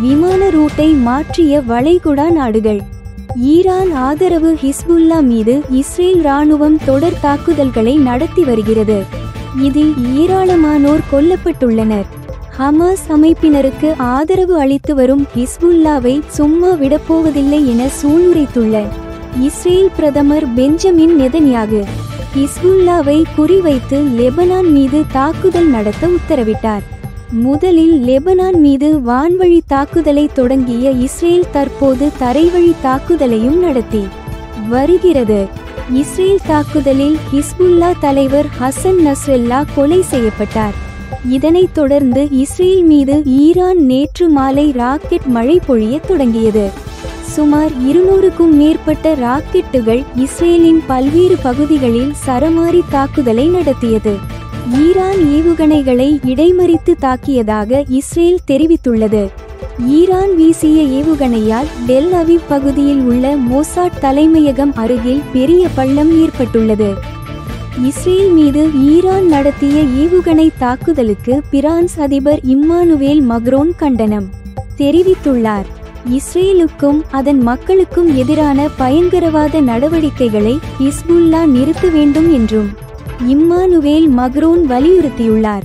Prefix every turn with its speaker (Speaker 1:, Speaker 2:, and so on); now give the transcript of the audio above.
Speaker 1: விமான ரூட்டை மாற்றிய வளைகுடா நாடுகள். ஈரான் ஆதரவு ஹிஸ்புல்லா மீது இஸ்ரேல் இராணுவம் தொடர் தாக்குதல்களை நடத்தி வருகிறது. இதில் ஏராளமானோர் கொல்லப்பட்டுள்ளனர். ஹமாஸ் அமைப்பினருக்கு ஆதரவு அளித்து வரும் ஹிஸ்புல்லாவை சும்மா விடப்போவதில்லை என சூளுரைத்துள்ள இஸ்ரேல் பிரதமர் பெஞ்சமின் நெதன்யாகு ஹிஸ்புல்லாவை குறிவைத்து லெபனான் மீது தாக்குதல் நடத்த உத்தரவிட்டார். முதலில் லெபனான் மீது வான்வழி தாக்குதலை தொடங்கிய இஸ்ரேல் தற்போது தரைவழி தாக்குதலையும் நடத்தி வருகிறது. இஸ்ரேல் தாக்குதலில் ஹிஸ்புல்லா தலைவர் ஹசன் நஸ்ரல்லா கொலை செய்யப்பட்டார். இதனைத் தொடர்ந்து இஸ்ரேல் மீது ஈரான் நேற்று மாலை ராக்கெட் மழை பொழிய தொடங்கியது. சுமார் 200க்கும் மேற்பட்ட ராக்கெட்டுகள் இஸ்ரேலின் பல்வேறு பகுதிகளில் சரமாரி தாக்குதலை நடத்தியது. ஈரான் ஏவுகணைகளை இடைமறித்து தாக்கியதாக இஸ்ரேல் தெரிவித்துள்ளது. ஈரான் வீசிய ஏவுகணையால் டெல் அவிவ் பகுதியில் உள்ள மொசாட் தலைமையகம் அருகில் பெரிய பள்ளம் ஏற்பட்டுள்ளது. இஸ்ரேல் மீது ஈரான் நடத்திய ஏவுகணை தாக்குதலுக்கு பிரான்ஸ் அதிபர் இம்மானுவேல் மக்ரோன் கண்டனம் தெரிவித்துள்ளார். இஸ்ரேலுக்கும் அதன் மக்களுக்கும் எதிரான பயங்கரவாத நடவடிக்கைகளை ஹிஸ்புல்லா நிறுத்த வேண்டும் என்றும் இம்மானுவேல் மக்ரோன் வலியுறுத்தியுள்ளார்.